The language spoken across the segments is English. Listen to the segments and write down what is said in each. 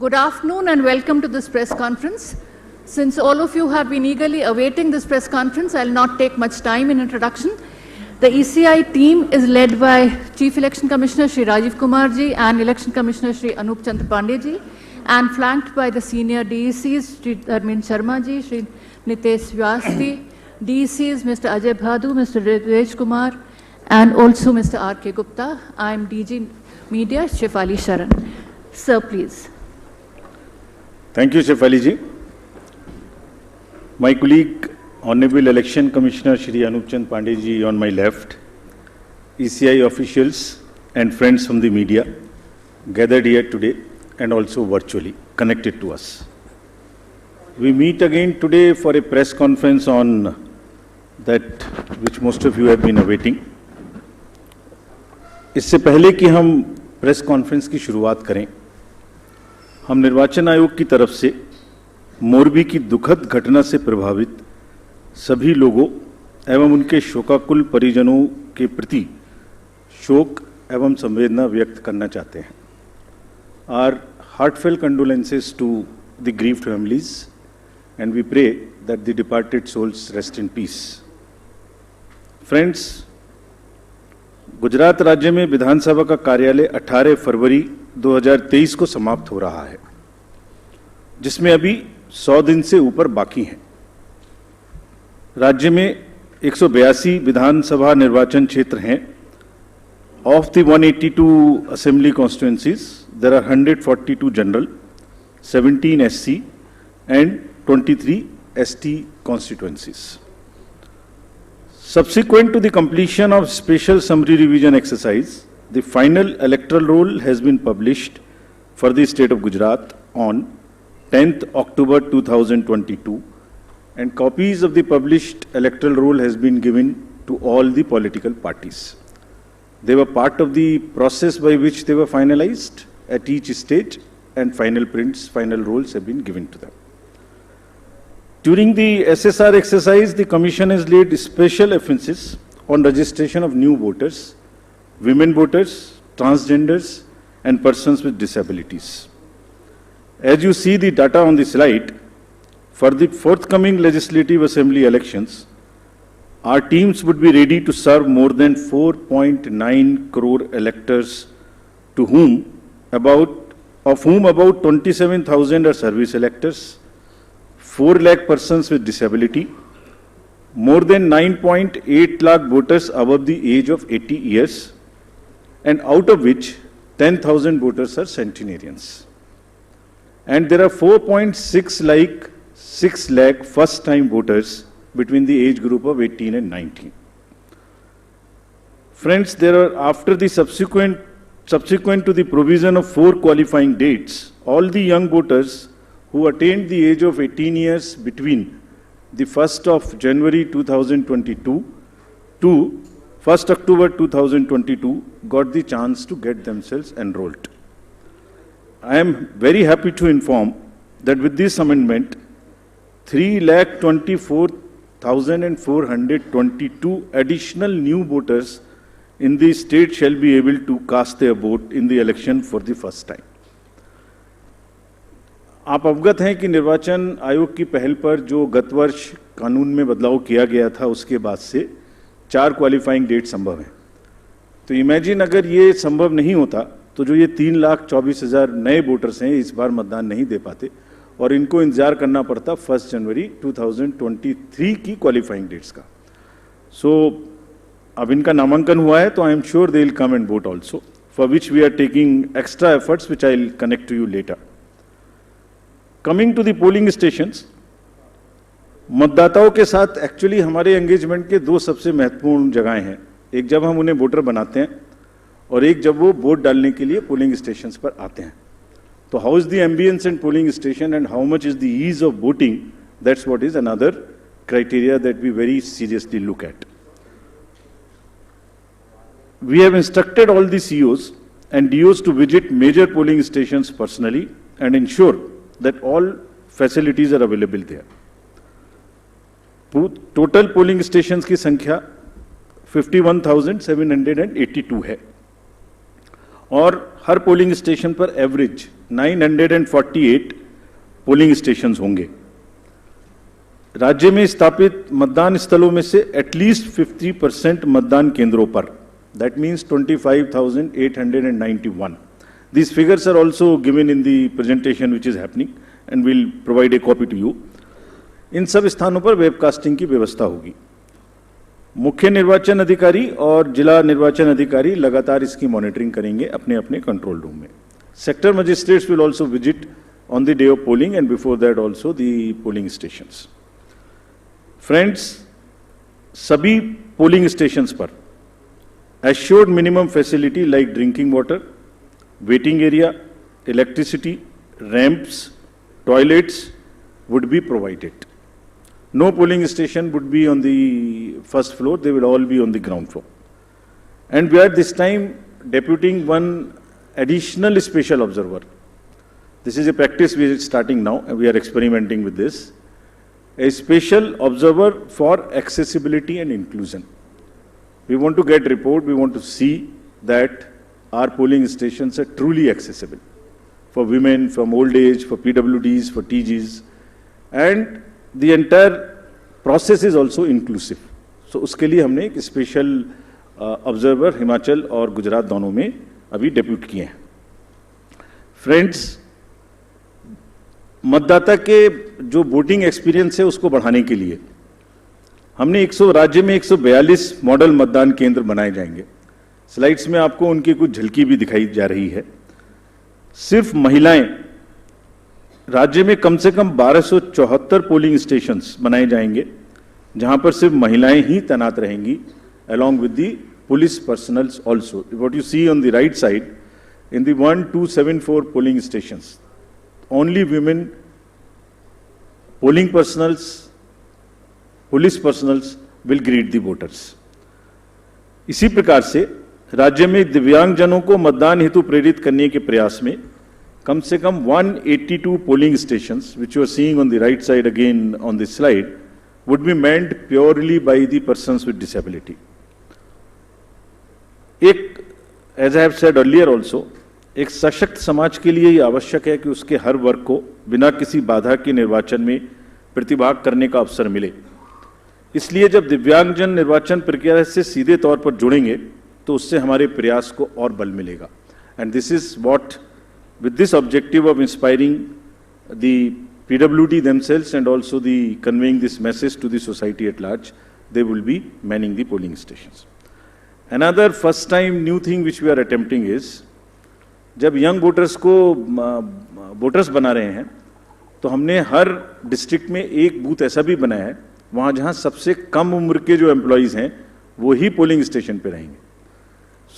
Good afternoon and welcome to this press conference. Since all of you have been eagerly awaiting this press conference, I'll not take much time in introduction. The ECI team is led by Chief Election Commissioner Shri Rajiv Kumar ji and Election Commissioner Shri Anup Chandra Pandey ji, and flanked by the senior DECs Shri Dharmin Sharma ji, Shri Nitesh Vyas, DECs Mr. Ajay Bhadu, Mr. Rajesh Kumar, and also Mr. R.K. Gupta. I am DG Media, Shefali Sharan. Sir, please. Thank you, Shefali ji. My colleague, Honorable Election Commissioner Shri Anup Chandra Pandey ji on my left, ECI officials and friends from the media gathered here today and also virtually connected to us. We meet again today for a press conference on that which most of you have been awaiting. इससे पहले कि हम press conference की शुरुआत करें, हम निर्वाचन आयोग की तरफ से मोरबी की दुखद घटना से प्रभावित सभी लोगों एवं उनके शोकाकुल परिजनों के प्रति शोक एवं संवेदना व्यक्त करना चाहते हैं. Our heartfelt condolences to the grieved families, and we pray that the departed souls rest in peace. Friends, Gujarat राज्य में विधानसभा का कार्यालय 18 फरवरी 2023 को समाप्त हो रहा है, जिसमें अभी 100 दिन से ऊपर बाकी हैं. राज्य में 182 विधानसभा निर्वाचन क्षेत्र हैं. Of the 182 assembly constituencies, there are 142 general, 17 SC and 23 ST constituencies. Subsequent to the completion of special summary revision exercise, the final electoral roll has been published for the state of Gujarat on 10th October 2022, and copies of the published electoral roll has been given to all the political parties. They were part of the process by which they were finalized at each stage, and final prints, final rolls have been given to them. During the SSR exercise, the Commission has laid special emphasis on registration of new voters, women voters, transgenders, and persons with disabilities. As you see the data on the slide, for the forthcoming Legislative Assembly elections, our teams would be ready to serve more than 4.9 crore electors, of whom about 27,000 are service electors, 4 lakh persons with disability, more than 9.8 lakh voters above the age of 80 years, and out of which 10,000 voters are centenarians. And there are 4.6 lakh first-time voters between the age group of 18 and 19. Friends, there are, after the subsequent to the provision of 4 qualifying dates, all the young voters who attained the age of 18 years between the 1st of January 2022 to 1st October 2022 got the chance to get themselves enrolled. I am very happy to inform that with this amendment, 3,24,422 additional new voters in the state shall be able to cast their vote in the election for the first time. आप अवगत हैं कि निर्वाचन आयोग की पहल पर जो गत वर्ष कानून में बदलाव किया गया था, उसके बाद से 4 क्वालिफाइंग डेट संभव हैं. तो इमेजिन अगर ये संभव नहीं होता तो जो ये 3,24,000 नए वोटर्स हैं इस बार मतदान नहीं दे पाते और इनको इंतजार करना पड़ता 1 जनवरी 2023 की क्वालिफाइंग डेट्स का. सो अब इनका नामांकन हुआ है, तो I am sure they will come and vote also, for which we are taking extra efforts which I will connect to you later. Coming to the polling stations, मतदाताओं के साथ एक्चुअली हमारे एंगेजमेंट के 2 सबसे महत्वपूर्ण जगहें हैं. एक जब हम उन्हें वोटर बनाते हैं और एक जब वो वोट डालने के लिए पोलिंग स्टेशंस पर आते हैं. तो how is the ambience in polling station and how much is the ease of voting, that's what is another criteria that we very seriously look at. We have instructed all the COs and DOs to visit major polling stations personally and ensure that all facilities are available there. Total polling stations की संख्या 51,782 है और हर polling station पर average 948 polling stations होंगे। राज्य में स्थापित मतदान स्थलों में से एटलीस्ट 50% मतदान केंद्रों पर, that means 25,891। These figures are also given in the presentation which is happening and we'll provide a copy to you. इन सब स्थानों पर वेबकास्टिंग की व्यवस्था होगी। मुख्य निर्वाचन अधिकारी और जिला निर्वाचन अधिकारी लगातार इसकी मॉनिटरिंग करेंगे अपने अपने कंट्रोल रूम में। Sector magistrates will also visit on the day of polling and before that also the polling stations. Friends, सभी पोलिंग स्टेशंस पर assured minimum facility like drinking water, waiting area, electricity, ramps, toilets would be provided. No polling station would be on the first floor, they will all be on the ground floor. And we are this time deputing one additional special observer. This is a practice we are starting now and we are experimenting with this. A special observer for accessibility and inclusion. We want to get report, we want to see that our polling stations are truly accessible for women, from old age, for PWDs, for TGs, and the entire process is also inclusive. So उसके लिए हमने एक special observer Himachal और गुजरात दोनों में अभी depute किए हैं। फ्रेंड्स, मतदाता के जो वोटिंग एक्सपीरियंस है उसको बढ़ाने के लिए हमने राज्य में 142 मॉडल मतदान केंद्र बनाए जाएंगे। स्लाइड्स में आपको उनकी कुछ झलकी भी दिखाई जा रही है। सिर्फ महिलाएं, राज्य में कम से कम 1274 पोलिंग स्टेशंस बनाए जाएंगे जहां पर सिर्फ महिलाएं ही तैनात रहेंगी, along with the police personals also. What you see on the right side, in the 1274 polling stations, only women, polling personals, police personals will greet the voters. इसी प्रकार से राज्य में दिव्यांगजनों को मतदान हेतु प्रेरित करने के प्रयास में कम से कम 182 polling stations, which you are seeing on the right side again on this slide, would be manned purely by the persons with disability. As I have said earlier also, एक सशक्त समाज के लिए ये आवश्यक है कि उसके हर वर्ग को बिना किसी बाधा के निर्वाचन में प्रतिभाग करने का अवसर मिले। इसलिए जब दिव्यांगजन निर्वाचन प्रक्रिया से सीधे तौर पर जुड़ेंगे तो उससे हमारे प्रयास को और बल मिलेगा। And this is what, with this objective of inspiring the PWD themselves and also the conveying this message to the society at large, they will be manning the polling stations. Another first time new thing which we are attempting is, जब young voters को voters बना रहे हैं तो हमने हर district में एक booth ऐसा भी बनाया है वहाँ जहाँ सबसे कम उम्र के जो एम्प्लॉयज़ हैं वो ही पोलिंग स्टेशन पे रहेंगे।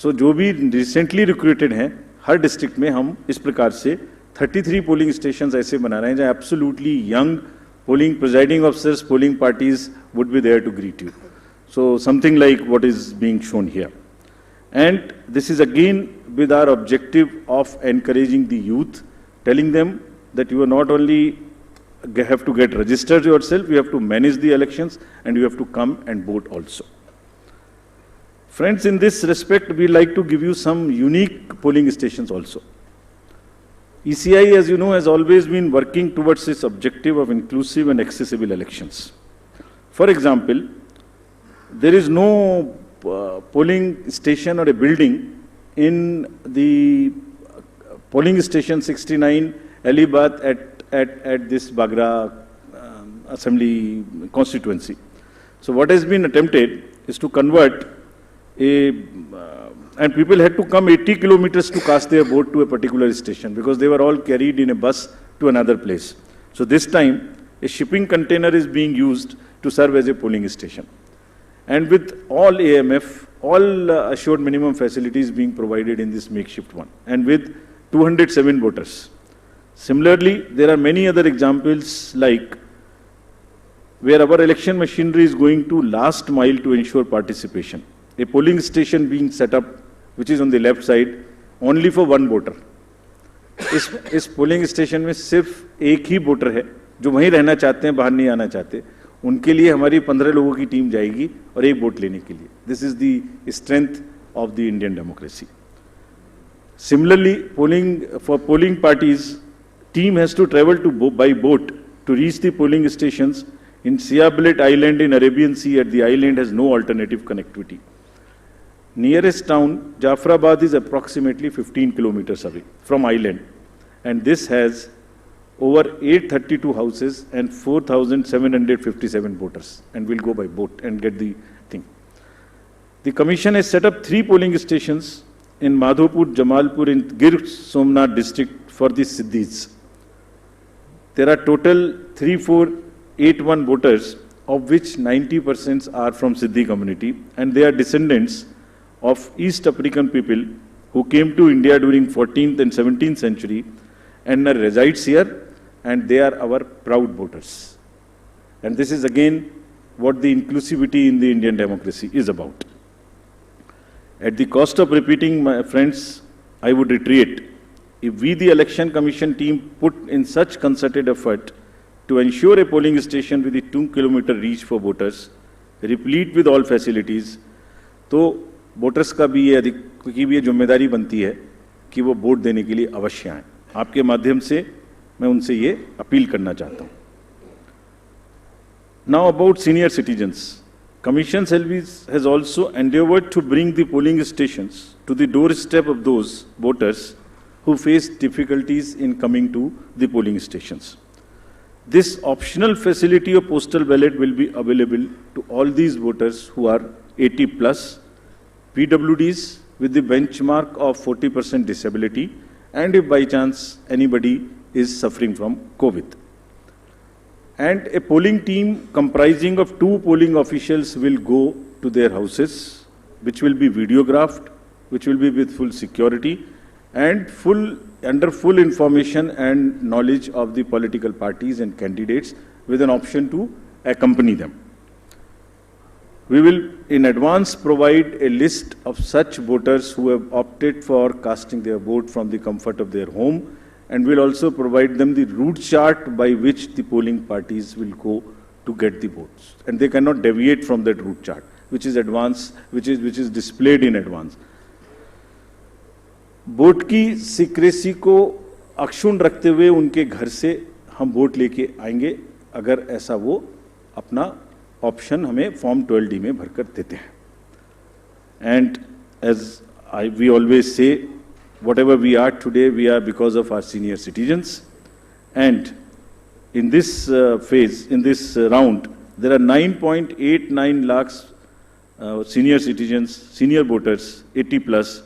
सो जो भी रिसेंटली रिक्रूटेड हैं हर डिस्ट्रिक्ट में हम इस प्रकार से 33 पोलिंग स्टेशंस ऐसे बना रहे हैं जहां absolutely young polling presiding officers, polling parties would be there to greet you. So something like what is being shown here, and this is again with our objective of encouraging the youth, telling them that you are not only have to get registered yourself, you have to manage the elections and you have to come and vote also. Friends, in this respect, we like to give you some unique polling stations also. ECI, as you know, has always been working towards its objective of inclusive and accessible elections. For example, there is no polling station or a building in the polling station 69 Alibad at this Bagra assembly constituency. So what has been attempted is to convert and people had to come 80 kilometers to cast their vote to a particular station because they were all carried in a bus to another place. So this time a shipping container is being used to serve as a polling station, and with all AMF, all assured minimum facilities being provided in this makeshift one, and with 207 voters. Similarly, there are many other examples like where our election machinery is going to last mile to ensure participation. A polling station being set up, which is on the left side, only for one voter. इस polling station में सिर्फ एक ही voter है जो वहीं रहना चाहते हैं, बाहर नहीं आना चाहते। उनके लिए हमारी 15 लोगों की टीम जाएगी और एक वोट लेने के लिए। This is the strength of the Indian democracy. Similarly, for polling parties, team has to travel by boat to reach the polling stations in Siabelet Island in Arabian Sea. At the island has no alternative connectivity. Nearest town, Jafrabad, is approximately 15 kilometers away from island, and this has over 832 houses and 4,757 voters, and will go by boat and get the thing. The commission has set up 3 polling stations in Madhopur, Jamalpur, in Gir Somnath district for the Siddhis. There are total 3481 voters, of which 90% are from Siddhi community, and they are descendants of East African people who came to India during 14th and 17th century and resides here, and they are our proud voters. And this is again what the inclusivity in the Indian democracy is about. At the cost of repeating, my friends, I would reiterate, if we, the Election Commission team, put in such concerted effort to ensure a polling station with a 2-kilometer reach for voters, replete with all facilities, तो voters का भी ये जिम्मेदारी बनती है कि वो vote देने के लिए अवश्य आएं। आपके माध्यम से मैं उनसे ये अपील करना चाहता हूं। Now about senior citizens. Commission has also endeavored to bring the polling stations to the doorstep of those voters who face difficulties in coming to the polling stations. This optional facility of postal ballot will be available to all these voters who are 80 plus, PWDs with the benchmark of 40% disability, and if by chance anybody is suffering from COVID. And a polling team comprising of 2 polling officials will go to their houses, which will be videographed, which will be with full security and under full information and knowledge of the political parties and candidates, with an option to accompany them. We will in advance provide a list of such voters who have opted for casting their vote from the comfort of their home, and will also provide them the route chart by which the polling parties will go to get the votes. And they cannot deviate from that route chart, which is displayed in advance. Vote की secrecy को अक्षुण्ण रखते हुए उनके घर से हम vote लेके आएंगे, अगर ऐसा वो अपना ऑप्शन हमें फॉर्म 12D में भरकर देते हैं. And as we always say, whatever we are today, we are because of our senior citizens. And in this phase, in this round, there are 9.89 lakhs senior citizens, senior voters, 80 plus,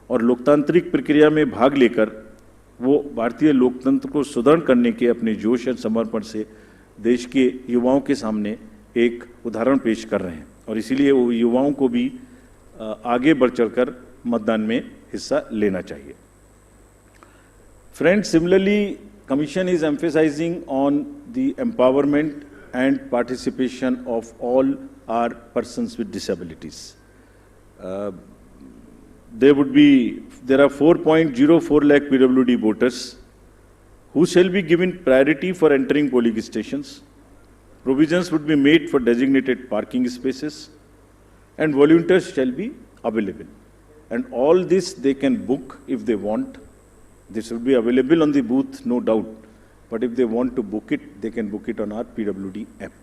और लोकतांत्रिक प्रक्रिया में भाग लेकर वो भारतीय लोकतंत्र को सुदृढ़ करने के अपने जोश और समर्पण से देश के युवाओं के सामने एक उदाहरण पेश कर रहे हैं, और इसीलिए वो युवाओं को भी आगे बढ़ चढ़कर मतदान में हिस्सा लेना चाहिए. Friends, similarly, Commission is emphasizing on the empowerment and participation of all our persons with disabilities. There are 4.04 lakh PWD voters who shall be given priority for entering polling stations. Provisions would be made for designated parking spaces, and volunteers shall be available. And all this they can book if they want. This will be available on the booth, no doubt. But if they want to book it, they can book it on our PWD app.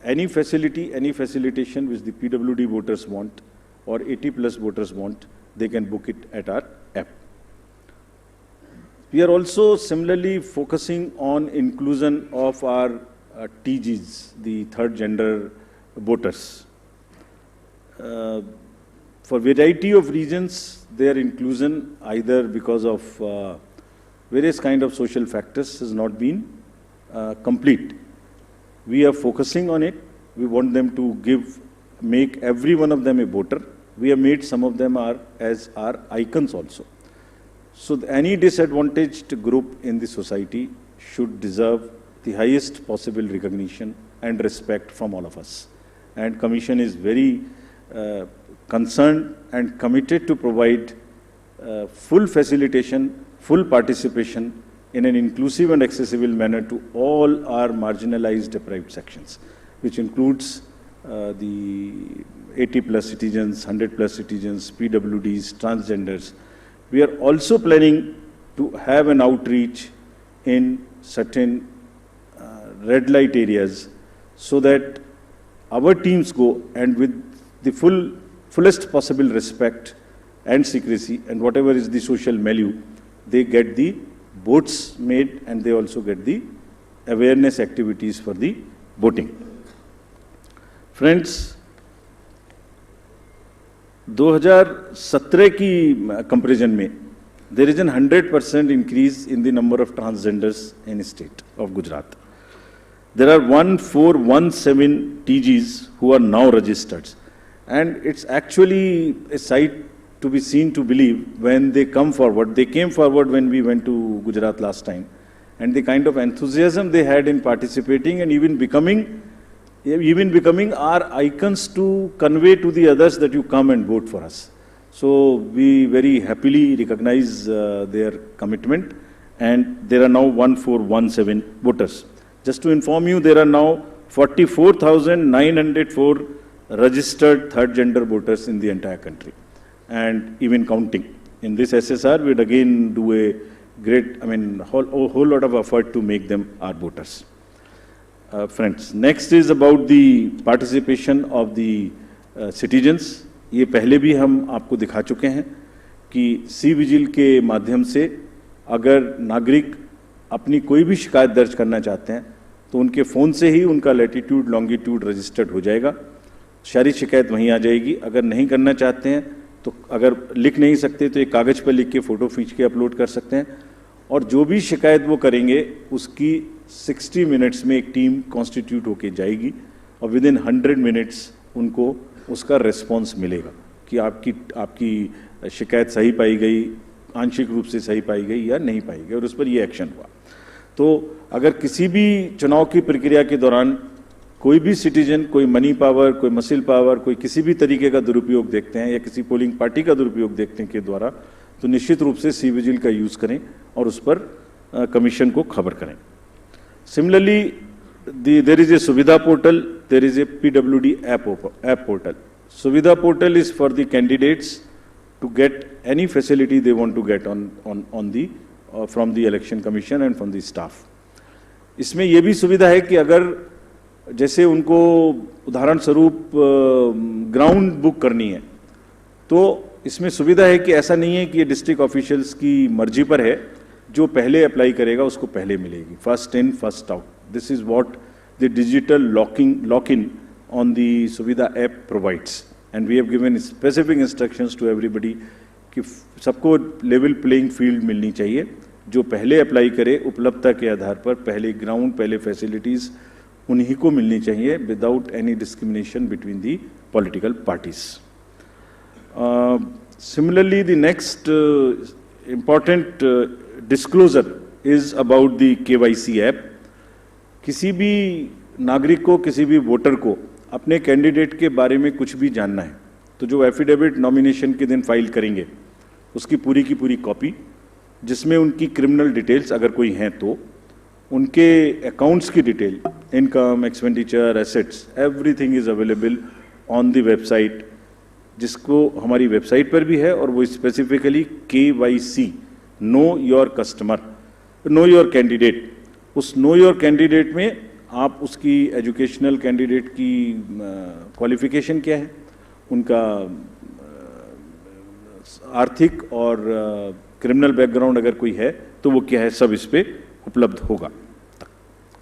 Any facility, any facilitation which the PWD voters want or 80 plus voters want, they can book it at our app. We are also similarly focusing on inclusion of our TGs, the third gender voters. For variety of reasons, their inclusion, either because of various kind of social factors, has not been complete. We are focusing on it. We want them to make every one of them a voter. We have made some of them as our icons also. So any disadvantaged group in the society should deserve the highest possible recognition and respect from all of us. And Commission is very concerned and committed to provide full facilitation, full participation in an inclusive and accessible manner to all our marginalized deprived sections, which includes the 80 plus citizens, 100 plus citizens, PWDs, transgenders, We are also planning to have an outreach in certain red light areas so that our teams go and with the fullest possible respect and secrecy and whatever is the social milieu, they get the boats made and they also get the awareness activities for the boating. Friends, 2017 की comparison में there is an 100% increase in the number of transgenders in the state of Gujarat. There are 1417 TGs who are now registered. And it's actually a sight to be seen to believe when they come forward. They came forward when we went to Gujarat last time. And the kind of enthusiasm they had in participating and even becoming our icons to convey to the others that you come and vote for us. So we very happily recognize their commitment, and there are now 1417 voters. Just to inform you, there are now 44,904 registered third gender voters in the entire country, and even counting. In this SSR, we'd again do a great, whole lot of effort to make them our voters. Friends, next is about the participation of the citizens. ये पहले भी हम आपको दिखा चुके हैं कि C vigil के माध्यम से अगर नागरिक अपनी कोई भी शिकायत दर्ज करना चाहते हैं तो उनके फ़ोन से ही उनका लैटिट्यूड लॉन्गिट्यूड रजिस्टर्ड हो जाएगा, सारी शिकायत वहीं आ जाएगी। अगर नहीं करना चाहते हैं तो अगर लिख नहीं सकते तो एक कागज़ पर लिख के फ़ोटो खींच के अपलोड कर सकते हैं, और जो भी शिकायत वो करेंगे उसकी 60 मिनट्स में एक टीम कॉन्स्टिट्यूट होके जाएगी और विद इन 100 मिनट्स उनको उसका रिस्पॉन्स मिलेगा कि आपकी शिकायत सही पाई गई, आंशिक रूप से सही पाई गई या नहीं पाई गई, और उस पर ये एक्शन हुआ। तो अगर किसी भी चुनाव की प्रक्रिया के दौरान कोई भी सिटीजन, कोई मनी पावर, कोई मसिल पावर, कोई किसी भी तरीके का दुरुपयोग देखते हैं या किसी पोलिंग पार्टी का दुरुपयोग देखते हैं के द्वारा, तो निश्चित रूप से सी विजिल का यूज़ करें और उस पर कमीशन को खबर करें। Similarly there is a Suvidha portal, there is a PWD app portal. Suvidha portal is for the candidates to get any facility they want to get from the election commission and from the staff. इसमें ये भी सुविधा है कि अगर जैसे उनको उदाहरण स्वरूप ग्राउंड बुक करनी है तो इसमें सुविधा है कि ऐसा नहीं है कि ये डिस्ट्रिक्ट ऑफिशियल्स की मर्जी पर है, जो पहले अप्लाई करेगा उसको पहले मिलेगी, first in first out. This is what the digital lock-in on the Suvidha app provides, and we have given specific instructions to everybody कि सबको level playing field मिलनी चाहिए। जो पहले अप्लाई करे उपलब्धता के आधार पर पहले ग्राउंड, पहले फैसिलिटीज़ उन्हीं को मिलनी चाहिए without any discrimination between the political parties. Similarly, the next important disclosure is about the KYC app. किसी भी नागरिक को, किसी भी वोटर को अपने कैंडिडेट के बारे में कुछ भी जानना है तो जो एफिडेविट नॉमिनेशन के दिन फाइल करेंगे उसकी पूरी की पूरी कॉपी, जिसमें उनकी क्रिमिनल डिटेल्स अगर कोई हैं तो उनके अकाउंट्स की detail, income, expenditure, assets, everything is available on the website, जिसको हमारी वेबसाइट पर भी है, और वो specifically KYC, know your customer, know your candidate. उस नो योर कैंडिडेट में आप उसकी एजुकेशनल कैंडिडेट की क्वालिफिकेशन क्या है, उनका आर्थिक और क्रिमिनल बैकग्राउंड अगर कोई है तो वो क्या है, सब इस पे उपलब्ध होगा।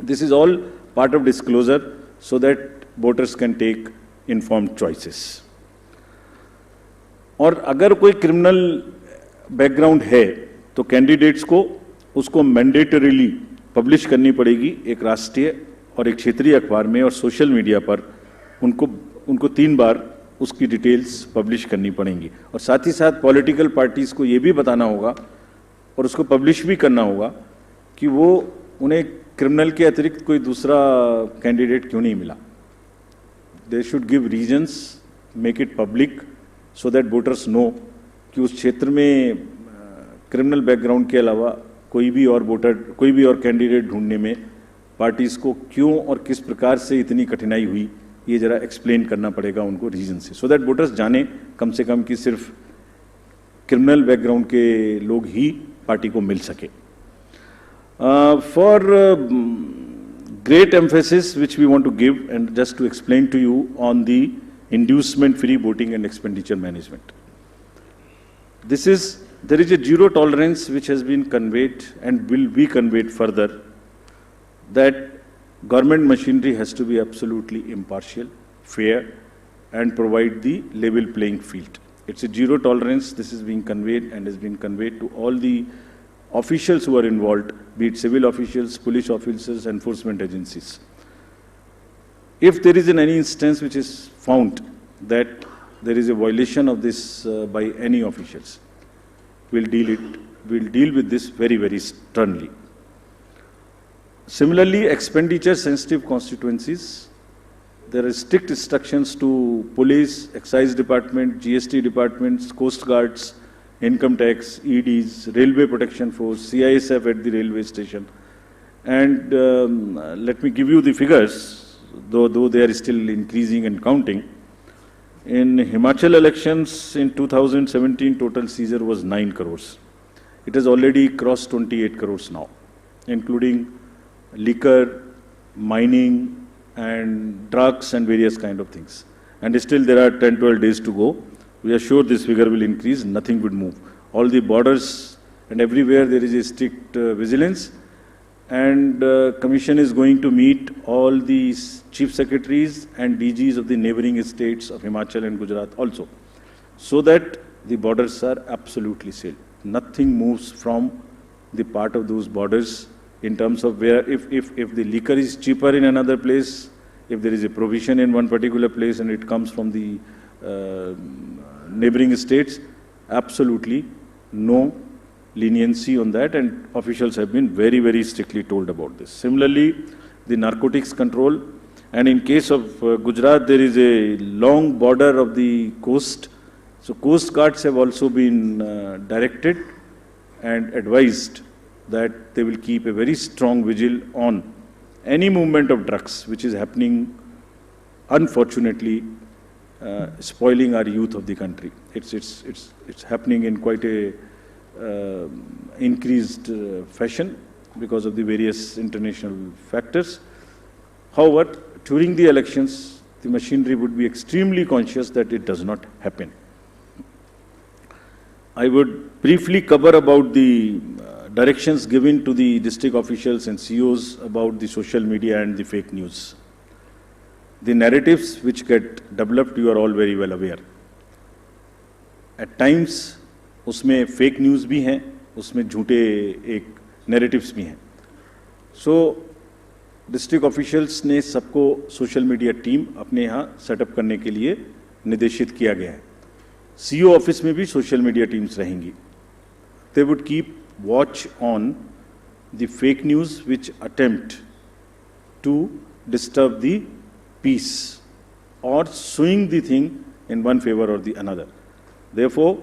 This is all part of disclosure so that voters can take informed choices. और अगर कोई क्रिमिनल बैकग्राउंड है तो कैंडिडेट्स को उसको मैंडेटरीली पब्लिश करनी पड़ेगी एक राष्ट्रीय और एक क्षेत्रीय अखबार में, और सोशल मीडिया पर उनको 3 बार उसकी डिटेल्स पब्लिश करनी पड़ेंगी। और साथ ही साथ पॉलिटिकल पार्टीज़ को ये भी बताना होगा और उसको पब्लिश भी करना होगा कि वो उन्हें क्रिमिनल के अतिरिक्त कोई दूसरा कैंडिडेट क्यों नहीं मिला। They should give reasons, make it public so that voters know कि उस क्षेत्र में क्रिमिनल बैकग्राउंड के अलावा कोई भी और कैंडिडेट ढूंढने में पार्टीज़ को क्यों और किस प्रकार से इतनी कठिनाई हुई, ये जरा एक्सप्लेन करना पड़ेगा उनको रीजन से, सो दैट वोटर्स जाने कम से कम कि सिर्फ क्रिमिनल बैकग्राउंड के लोग ही पार्टी को मिल सके. For great emphasis which we want to give, and just to explain to you on the inducement free voting and expenditure management. There is a zero tolerance which has been conveyed and will be conveyed further, that government machinery has to be absolutely impartial, fair, and provide the level playing field. It's a zero tolerance. This is being conveyed and has been conveyed to all the officials who are involved, be it civil officials, police officers, enforcement agencies. If there is in any instance which is found that there is a violation of this by any officials, we'll deal with this very, very sternly. Similarly, expenditure sensitive constituencies, there are strict instructions to police, excise department, GST departments, coast guards, income tax, EDs, railway protection force, CISF at the railway station. And let me give you the figures, though they are still increasing and counting. In Himachal elections in 2017, total seizure was 9 crores. It has already crossed 28 crores now, including liquor, mining, and drugs and various kind of things. And still there are 10-12 days to go. We are sure this figure will increase, nothing would move. All the borders and everywhere there is a strict vigilance, and Commission is going to meet all the chief secretaries and DGs of the neighboring states of Himachal and Gujarat also, so that the borders are absolutely sealed. Nothing moves from the part of those borders in terms of where, if the liquor is cheaper in another place, if there is a provision in one particular place and it comes from the neighboring states, absolutely no leniency on that, and officials have been very, very strictly told about this. Similarly, the narcotics control, and in case of Gujarat, there is a long border of the coast, so coast guards have also been directed and advised that they will keep a very strong vigil on any movement of drugs which is happening, unfortunately, spoiling our youth of the country. It's happening in quite a increased fashion because of the various international factors. However, during the elections, the machinery would be extremely conscious that it does not happen. I would briefly cover about the directions given to the district officials and CEOs about the social media and the fake news. The narratives which get developed, you are all very well aware. At times, उसमें fake news भी हैं, उसमें झूठे एक narratives भी हैं. So, district officials ने सबको social media team अपने यहाँ setup करने के लिए निर्देशित किया गया है. CEO office में भी social media teams रहेंगी. They would keep watch on the fake news which attempt to disturb the peace or swing the thing in one favor or the another. Therefore,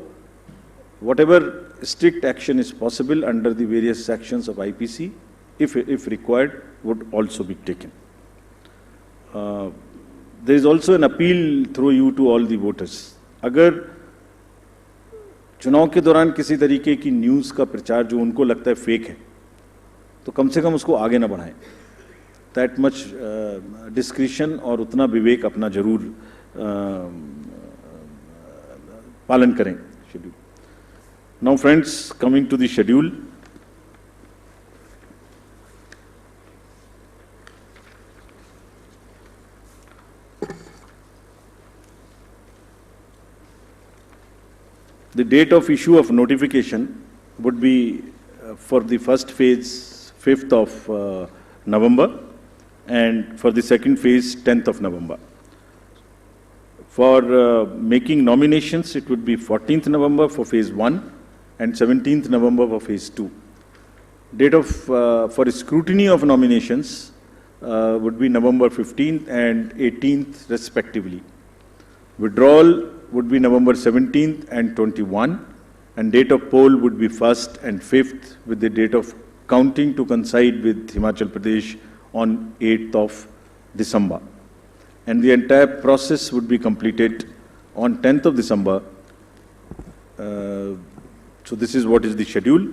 whatever strict action is possible under the various sections of IPC, if required, would also be taken. There is also an appeal through you to all the voters. अगर चुनाव के दौरान किसी तरीके की news का प्रचार जो उनको लगता है फेक है, तो कम से कम उसको आगे ना बढ़ाएं. That much discretion और उतना विवेक अपना जरूर पालन करें. Schedule. Now, friends, coming to the schedule. The date of issue of notification would be for the first phase 5th of November, and for the second phase 10th of November. For making nominations, it would be 14th November for phase 1 and 17th November for phase 2. Date of for scrutiny of nominations would be November 15th and 18th respectively. Withdrawal would be November 17th and 21, and date of poll would be 1st and 5th, with the date of counting to coincide with Himachal Pradesh on 8th of December. And the entire process would be completed on 10th of December So this is what is the schedule.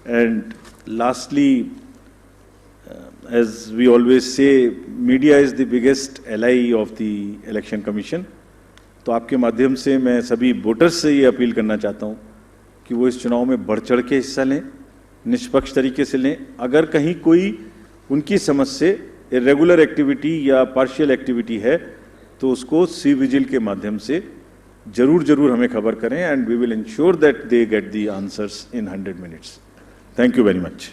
And lastly, as we always say, media is the biggest ally of the Election Commission. तो आपके माध्यम से मैं सभी voters से ये appeal करना चाहता हूँ कि वो इस चुनाव में बढ़ चढ़ के हिस्सा लें, निष्पक्ष तरीके से लें. अगर कहीं कोई उनकी समझ से इरेगुलर एक्टिविटी या पार्शियल एक्टिविटी है तो उसको सी विजिल के माध्यम से जरूर हमें खबर करें, and we will ensure that they get the answers in 100 minutes. Thank you very much.